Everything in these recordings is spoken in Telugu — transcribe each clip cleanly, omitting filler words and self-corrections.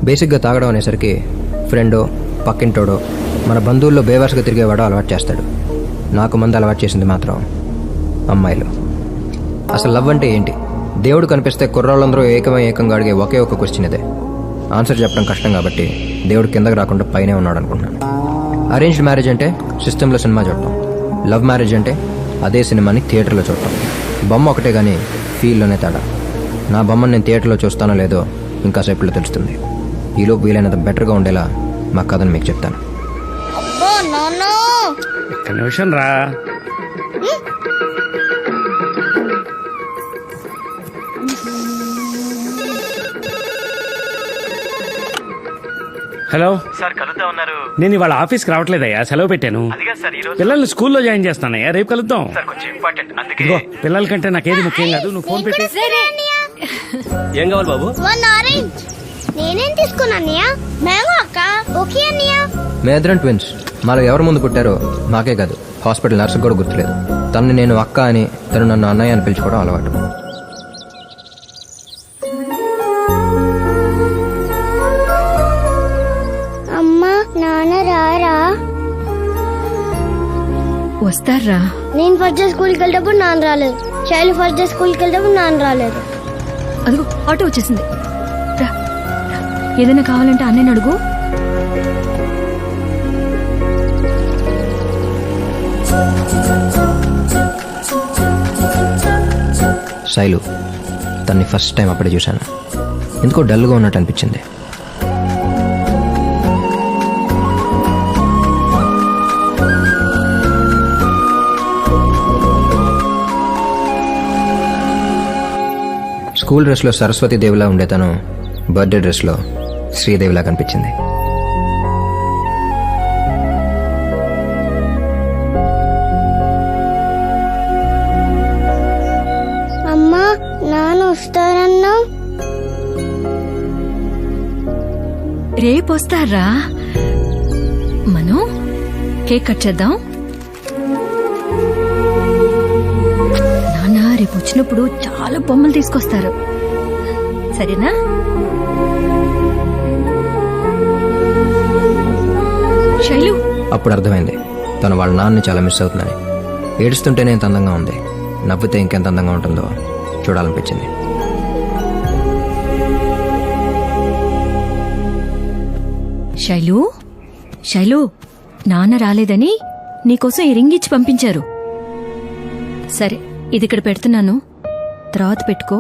బేసిక్గా తాగడం అనేసరికి ఫ్రెండో పక్కింటోడో మన బంధువుల్లో బేవర్స్గా తిరిగేవాడో అలవాటు చేస్తాడు. నాకు మంది అలవాటు చేసింది మాత్రం అమ్మాయిలు. అసలు లవ్ అంటే ఏంటి? దేవుడు కనిపిస్తే కుర్రాళ్ళందరూ ఏకంగా అడిగే ఒకే ఒక క్వశ్చన్ ఇదే. ఆన్సర్ చెప్పడం కష్టం కాబట్టి దేవుడు కిందకి రాకుండా పైనే ఉన్నాడు అనుకుంటున్నాను. అరేంజ్డ్ మ్యారేజ్ అంటే సిస్టంలో సినిమా చూడటం, లవ్ మ్యారేజ్ అంటే అదే సినిమాని థియేటర్లో చూడటం. బొమ్మ ఒకటే కానీ ఫీల్లోనే తేడా. నా బొమ్మను నేను థియేటర్లో చూస్తానో లేదో ఇంకా సేపట్లో తెలుస్తుంది. ఈలోపు వీలైనంత బెటర్గా ఉండేలా మా కథను మీకు చెప్తాను. ఒక్క నిమిషం రా. హలో సార్, కలుద్దా ఉన్నారు? నేను ఇవాళ ఆఫీస్కి రావట్లేదయ్యా, సెలవు పెట్టాను. అదిగా సార్, ఈ రోజు పిల్లల్ని స్కూల్లో జాయిన్ చేస్తానయ్యా, రేపు కలుద్దాం. సార్ కొంచెం ఇంపార్టెంట్, అందుకే. ఇదిగో పిల్లల కంటే నాకేది ముఖ్యం కాదు, నువ్వు ఫోన్ పెట్టి. ఏం కావాలి బాబు? ఆరెంజ్. నేనేం తీసుకున్నానయ్య? మ్యాంగో అక్క. ఓకే అన్నయ్య. మేద్రన్ ట్విన్స్. మాలో ఎవరు ముందు పుట్టారో మాకే కాదు, హాస్పిటల్ నర్సుకు కూడా గుర్తులేదు. తనని నేను అక్క అని, తను నన్ను అన్నయ్య అని పిలుచుకోవడం అలవాటు. అమ్మా నాన్న రారా? వస్తారా? నేను ఫస్ట్ డే స్కూల్కి వెళ్ళేటప్పుడు నాన్న రాలేదు. శైలు ఫస్ట్ డే స్కూల్కి వెళ్ళేటప్పుడు నాన్న రాలేదు. అదిగో ఆటో వచ్చేసింది. రా, రా. ఏదైనా కావాలంటే అన్నయ్యని అడుగు. శైలు. తన్ని ఫస్ట్ టైం అప్పుడే చూశాను. ఎందుకో డల్గా ఉన్నట్టు అనిపించింది. స్కూల్ డ్రెస్లో సరస్వతి దేవిలా ఉండే తను బర్త్డే డ్రెస్లో శ్రీదేవిలా కనిపించింది. అమ్మా నాన్న వస్తారన్నా? రేపు వస్తారా? మనం కేక్ కట్ చేద్దాం. నాన్న రేపు వచ్చినప్పుడు చాలా బొమ్మలు తీసుకొస్తారు, సరేనా? శైలు. అప్పుడు అర్థమైంది తను వాళ్ళ నాన్నని చాలా మిస్ అవుతుందని. ఏడుస్తుంటేనే ఎంత అందంగా ఉంది, నవ్వితే ఇంకెంత అందంగా ఉంటుందో చూడాలనిపించింది. శైలు, శైలు, నాన్న రాలేదని నీకోసం ఈ రింగ్ ఇచ్చి పంపించారు. సరే, ఇది ఇక్కడ పెడుతున్నాను, తర్వాత పెట్టుకో.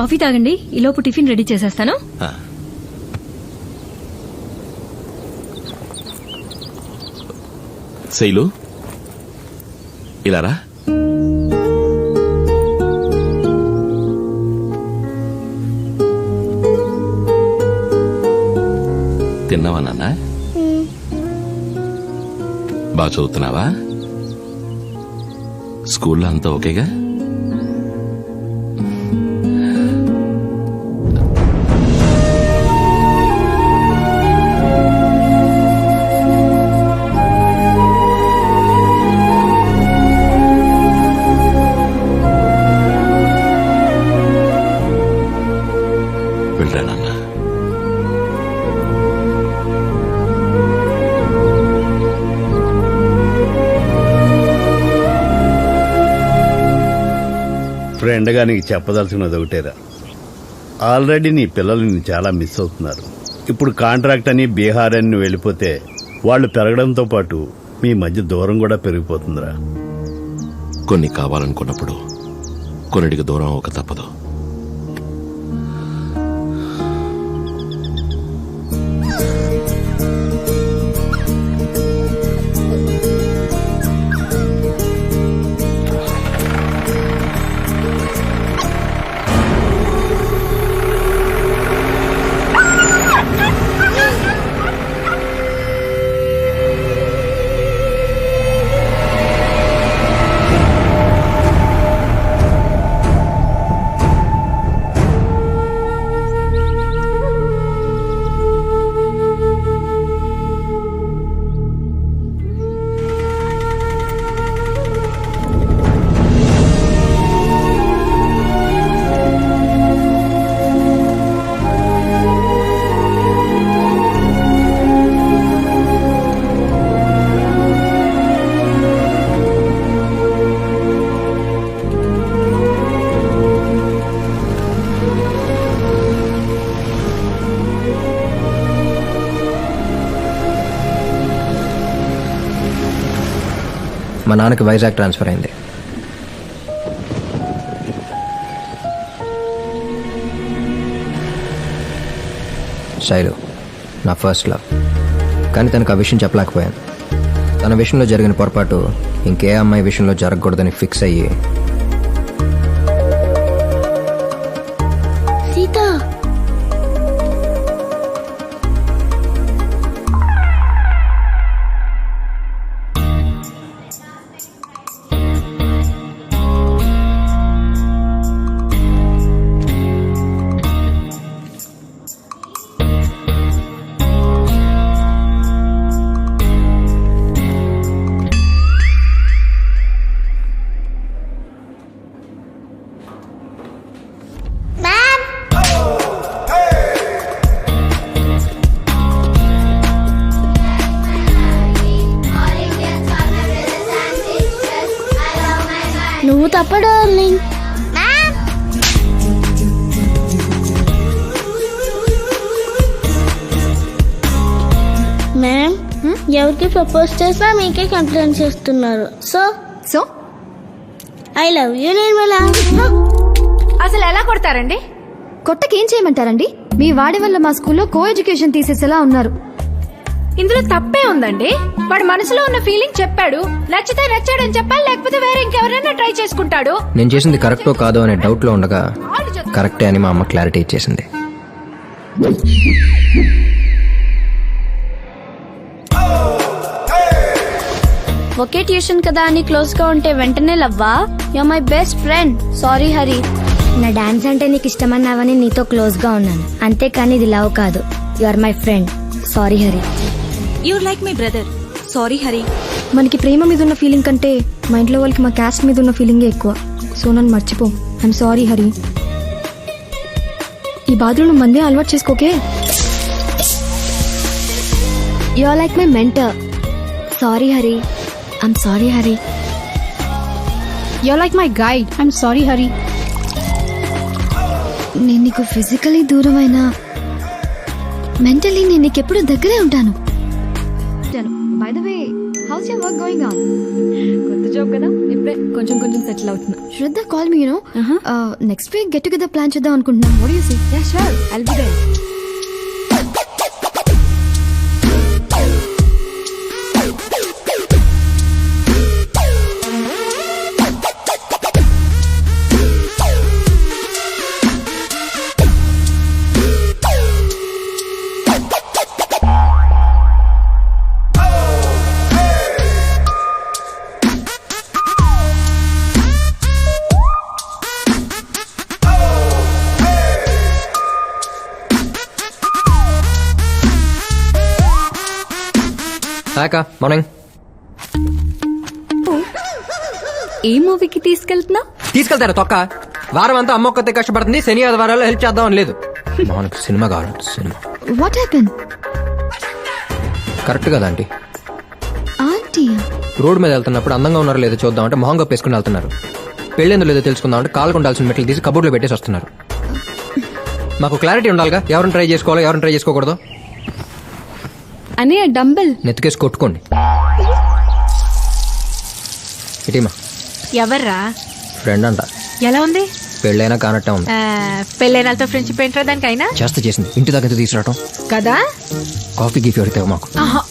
కాఫీ తాగండి, ఈలోపు టిఫిన్ రెడీ చేసేస్తాను. ఆ. శైలు ఇలా రా. తిన్నావా నాన్న? బాగా చదువుతున్నావా? స్కూల్లో అంతా ఓకేగా? వెళ్ళరా నాన్న. ఫ్రెండ్గా నీకు చెప్పదలుచుకున్నది ఒకటేరా, ఆల్రెడీ నీ పిల్లలు నిన్ను చాలా మిస్ అవుతున్నారు. ఇప్పుడు కాంట్రాక్ట్ అని బీహార్ అని నువ్వు వెళ్ళిపోతే వాళ్ళు పెరగడంతో పాటు మీ మధ్య దూరం కూడా పెరిగిపోతుందిరా. కొన్ని కావాలనుకున్నప్పుడు కొన్నిటికి దూరం ఒక తప్పదు. మా నాన్నకి వైజాగ్ ట్రాన్స్ఫర్ అయింది. శైలు నా ఫస్ట్ లవ్, కానీ తనకు ఆ విషయం చెప్పలేకపోయాను. తన విషయంలో జరిగిన పొరపాటు ఇంకే అమ్మాయి విషయంలో జరగకూడదని ఫిక్స్ అయ్యి సీత నువ్వు తప్ప డార్లింగ్. మ్యామ్, ఎవరికి ప్రపోజ్ చేసినా మీకే కంప్లైంట్ చేస్తున్నారు. So so I love you Nirmala. అసలు ఎలా కొడతారండి? కొట్టకేం చేయమంటారండి? మీ వాడి వల్ల మా స్కూల్లో కో ఎడ్యుకేషన్ తీసేసేలా ఉన్నారు. ఇందులో తప్పే ఉందండి. వాడు మనసులో ఉన్న ఫీలింగ్ చెప్పాడు, నచ్చితే నచ్చాడని చెప్పాలి, లేకపోతే వేరే ఇంకెవరైనా ట్రై చేసుకుంటాడు. నేను చేసింది కరెక్టో కాదో అనే డౌట్లో ఉండగా కరెక్టే అని మా అమ్మ క్లారిటీ ఇచ్చేసింది. ఒకే ట్యూషన్ కదా అని క్లోజ్ గా ఉంటే వెంటనే లవ్వా? You are my best friend. Sorry Hari. నా డాన్స్ అంటే నీకు ఇష్టమన్నావని నీతో క్లోజ్ గా ఉన్నాను, అంతేకాని ఇది లవ్ కాదు. You are my friend. Sorry Hari. You're like my brother. Sorry Hari. మనకి ప్రేమ మీద ఉన్న ఫీలింగ్ కంటే మా ఇంట్లో వాళ్ళకి మా క్యాస్ట్ మీద ఉన్న ఫీలింగే ఎక్కువ. సో నన్ను మర్చిపో. I'm sorry Hari. ఈ బాధలు నువ్వు మందే అలవాటు చేసుకోకే. You are like my mentor. Sorry Hari. I'm sorry Hari. You are like my guide. I'm sorry Hari. నేను నీకు ఫిజికలీ దూరమైనా మెంటలీ నేను నీకు ఎప్పుడు దగ్గరే ఉంటాను. By by the way how's your work going on? కొత్త జాబ్ కదా, ఇప్పుడే కొంచెం కొంచెం సెటిల్ అవుతున్నా. Shraddha call me, next week get together plan చేద్దాం అనుకుంటున్నాం. What do you say? Yeah sure, I'll be there. Hi morning. ఏ మూవీకి తీసుకెళ్తున్నా? తీసుకెళ్తారా తొక్క? వారం అంతా అమ్మ ఒక్కతే కష్టపడుతుంది, శని ఆదివారాల్లో హెల్ప్ చేద్దామని లేదు. మోహన్కి సినిమా కావాలి, సినిమా. What happen? కరెక్ట్ కదా ఆంటీ? ఆంటీ రోడ్డు మీద వెళ్తున్నప్పుడు అందంగా ఉన్నారో లేదో చూద్దామంటే మొహంగా పేసుకుని వెళ్తున్నారు. పెళ్ళేందో లేదో తెలుసుకుందామంటే కాళ్ళకు ఉండాల్సిన మెట్లు తీసి కబోర్డ్లో పెట్టేసి వస్తున్నారు. మాకు క్లారిటీ ఉండాలిగా, ఎవరిని ట్రై చేసుకోవాలో ఎవరిని ట్రై చేసుకోకూడదు. అనే డంబెల్ నెత్తికేసి కొట్టుకోండి. ఇటీమా ఎవర్రా? ఫ్రెండ్ అంట. ఎలా ఉంది? పెళ్ళైనా కానట్టే ఉంది. పెళ్ళైనాలతో ఫ్రెండ్షిప్ ఏంట్రా దానికైనా? చేసింది ఇంటి దగ్గర తీసుకురావటం కదా. కాఫీ గీఫీ అడితే మాకు. ఆహా.